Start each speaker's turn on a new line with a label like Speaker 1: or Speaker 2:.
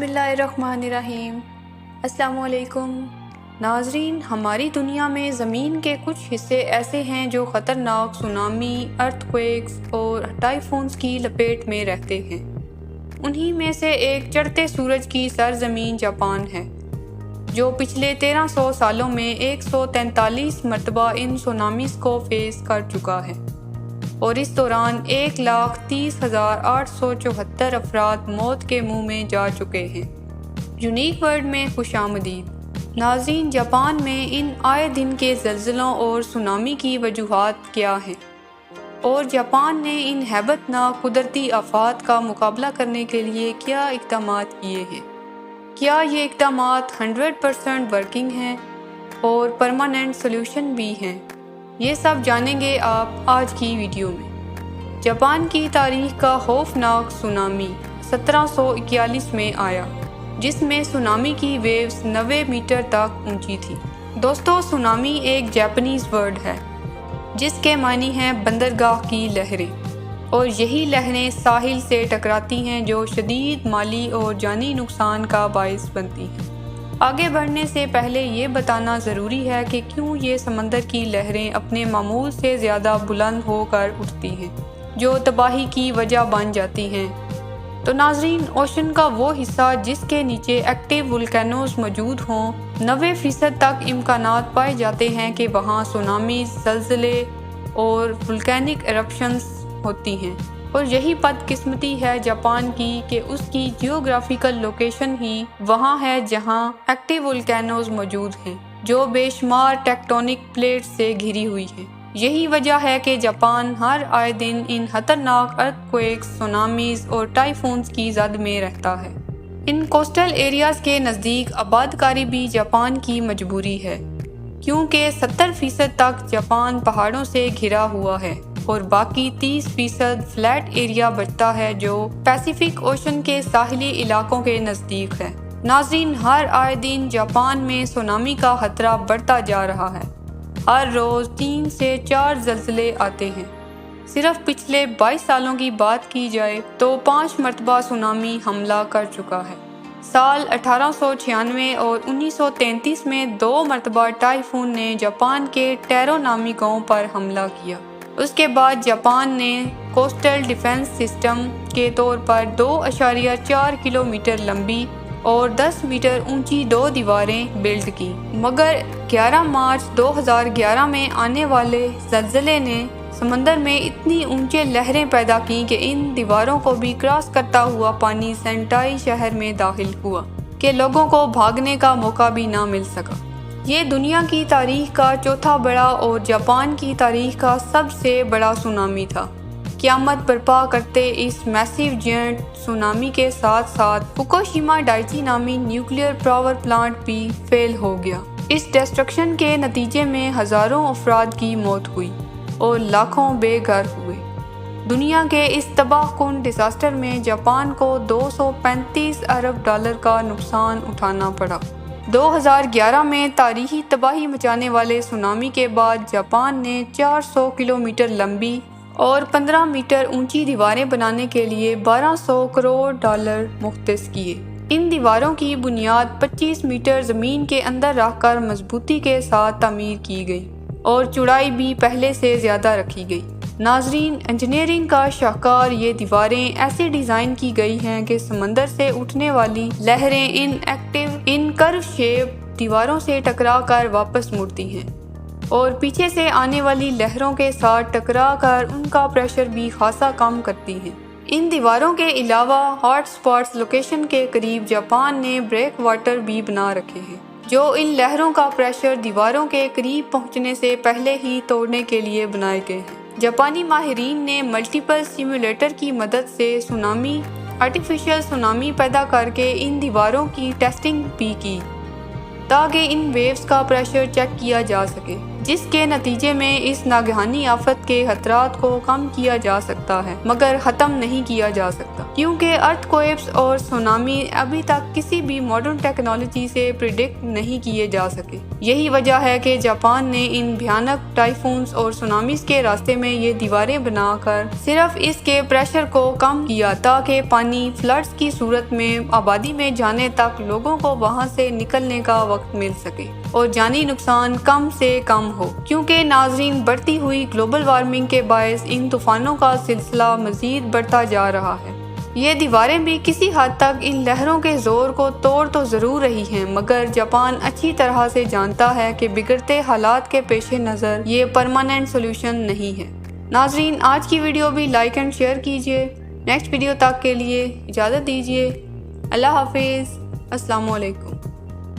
Speaker 1: اللہ الرحمن الرحیم۔ السلام علیکم ناظرین، ہماری دنیا میں زمین کے کچھ حصے ایسے ہیں جو خطرناک سونامی، ارتھ کویکس اور ٹائفونز کی لپیٹ میں رہتے ہیں۔ انہی میں سے ایک چڑھتے سورج کی سرزمین جاپان ہے، جو پچھلے 1300 سالوں میں 143 مرتبہ ان سونامیز کو فیس کر چکا ہے، اور اس دوران 1,30,874 افراد موت کے منہ میں جا چکے ہیں۔ یونیک ورلڈ میں خوش آمدید ناظرین، جاپان میں ان آئے دن کے زلزلوں اور سونامی کی وجوہات کیا ہیں، اور جاپان نے ان ہیبت ناک قدرتی آفات کا مقابلہ کرنے کے لیے کیا اقدامات کیے ہیں؟ کیا یہ اقدامات 100% ورکنگ ہیں اور پرماننٹ سولوشن بھی ہیں؟ یہ سب جانیں گے آپ آج کی ویڈیو میں۔ جاپان کی تاریخ کا خوفناک سونامی 1741 میں آیا، جس میں سونامی کی ویوز 90 میٹر تک اونچی تھی۔ دوستو، سونامی ایک جاپانیز ورڈ ہے جس کے معنی ہیں بندرگاہ کی لہریں، اور یہی لہریں ساحل سے ٹکراتی ہیں جو شدید مالی اور جانی نقصان کا باعث بنتی ہیں۔ آگے بڑھنے سے پہلے یہ بتانا ضروری ہے کہ کیوں یہ سمندر کی لہریں اپنے معمول سے زیادہ بلند ہو کر اٹھتی ہیں، جو تباہی کی وجہ بن جاتی ہیں۔ تو ناظرین، اوشن کا وہ حصہ جس کے نیچے ایکٹیو ولکینوز موجود ہوں، 90% تک امکانات پائے جاتے ہیں کہ وہاں سونامیز، زلزلے اور ولکینک ایرپشنز ہوتی ہیں۔ اور یہی بدقسمتی ہے جاپان کی کہ اس کی جیوگرافیکل لوکیشن ہی وہاں ہے جہاں ایکٹیو ولکینوز موجود ہیں، جو بے شمار ٹیکٹونک پلیٹس سے گھری ہوئی ہیں۔ یہی وجہ ہے کہ جاپان ہر آئے دن ان خطرناک ارتھ کویکس، سونامیز اور ٹائفونز کی زد میں رہتا ہے۔ ان کوسٹل ایریاز کے نزدیک آباد کاری بھی جاپان کی مجبوری ہے، کیونکہ 70% تک جاپان پہاڑوں سے گھرا ہوا ہے، اور باقی 30% فلیٹ ایریا بچتا ہے جو پیسیفک اوشن کے ساحلی علاقوں کے نزدیک ہے۔ ناظرین، ہر آئے دن جاپان میں سونامی کا خطرہ بڑھتا جا رہا ہے۔ ہر روز 3 سے 4 زلزلے آتے ہیں۔ صرف پچھلے 22 سالوں کی بات کی جائے تو 5 مرتبہ سونامی حملہ کر چکا ہے۔ سال 1896 اور 1933 میں 2 مرتبہ ٹائفون نے جاپان کے ٹیرو نامی گاؤں پر حملہ کیا۔ اس کے بعد جاپان نے کوسٹل ڈیفنس سسٹم کے طور پر 2.4 کلومیٹر لمبی اور 10 میٹر اونچی 2 دیواریں بلڈ کی، مگر 11 مارچ 2011 میں آنے والے زلزلے نے سمندر میں اتنی اونچے لہریں پیدا کی کہ ان دیواروں کو بھی کراس کرتا ہوا پانی سینٹائی شہر میں داخل ہوا کہ لوگوں کو بھاگنے کا موقع بھی نہ مل سکا۔ یہ دنیا کی تاریخ کا چوتھا بڑا اور جاپان کی تاریخ کا سب سے بڑا سونامی تھا۔ قیامت برپا کرتے اس میسیو جینٹ سونامی کے ساتھ ساتھ فوکوشیما ڈائچی نامی نیوکلیئر پاور پلانٹ بھی فیل ہو گیا۔ اس ڈسٹرکشن کے نتیجے میں ہزاروں افراد کی موت ہوئی اور لاکھوں بے گھر ہوئے۔ دنیا کے اس تباہ کن ڈیزاسٹر میں جاپان کو $235 ارب کا نقصان اٹھانا پڑا۔ 2011 میں تاریخی تباہی مچانے والے سونامی کے بعد جاپان نے 400 کلومیٹر لمبی اور 15 میٹر اونچی دیواریں بنانے کے لیے $1200 کروڑ مختص کیے۔ ان دیواروں کی بنیاد 25 میٹر زمین کے اندر رکھ کر مضبوطی کے ساتھ تعمیر کی گئی، اور چوڑائی بھی پہلے سے زیادہ رکھی گئی۔ ناظرین، انجینئرنگ کا شاہکار یہ دیواریں ایسے ڈیزائن کی گئی ہیں کہ سمندر سے اٹھنے والی لہریں ان کرو شیپ دیواروں سے ٹکرا کر واپس مڑتی ہیں، اور پیچھے سے آنے والی لہروں کے ساتھ ٹکرا کر ان کا پریشر بھی خاصا کم کرتی ہیں۔ ان دیواروں کے علاوہ ہاٹ سپاٹس لوکیشن کے قریب جاپان نے بریک واٹر بھی بنا رکھے ہیں، جو ان لہروں کا پریشر دیواروں کے قریب پہنچنے سے پہلے ہی توڑنے کے لیے بنائے گئے ہیں۔ جاپانی ماہرین نے ملٹیپل سیمولیٹر کی مدد سے آرٹیفیشل سونامی پیدا کر کے ان دیواروں کی ٹیسٹنگ بھی کی، تاکہ ان ویوز کا پریشر چیک کیا جا سکے۔ جس کے نتیجے میں اس ناگہانی آفت کے خطرات کو کم کیا جا سکتا ہے مگر ختم نہیں کیا جا سکتا، کیونکہ ارتھ کوئپس اور سونامی ابھی تک کسی بھی ماڈرن ٹیکنالوجی سے پریڈکٹ نہیں کیے جا سکے۔ یہی وجہ ہے کہ جاپان نے ان بھیانک ٹائفونز اور سونامیز کے راستے میں یہ دیواریں بنا کر صرف اس کے پریشر کو کم کیا تاکہ پانی فلڈز کی صورت میں آبادی میں جانے تک لوگوں کو وہاں سے نکلنے کا وقت مل سکے اور جانی نقصان کم سے کم ہو، کیونکہ ناظرین بڑھتی ہوئی گلوبل وارمنگ کے باعث ان طوفانوں کا سلسلہ مزید بڑھتا جا رہا ہے۔ یہ دیواریں بھی کسی حد تک ان لہروں کے زور کو توڑ تو ضرور رہی ہیں، مگر جاپان اچھی طرح سے جانتا ہے کہ بگڑتے حالات کے پیش نظر یہ پرماننٹ سولوشن نہیں ہے۔ ناظرین، آج کی ویڈیو بھی لائک اینڈ شیئر کیجیے۔ نیکسٹ ویڈیو تک کے لیے اجازت دیجیے۔ اللہ حافظ۔ السلام علیکم۔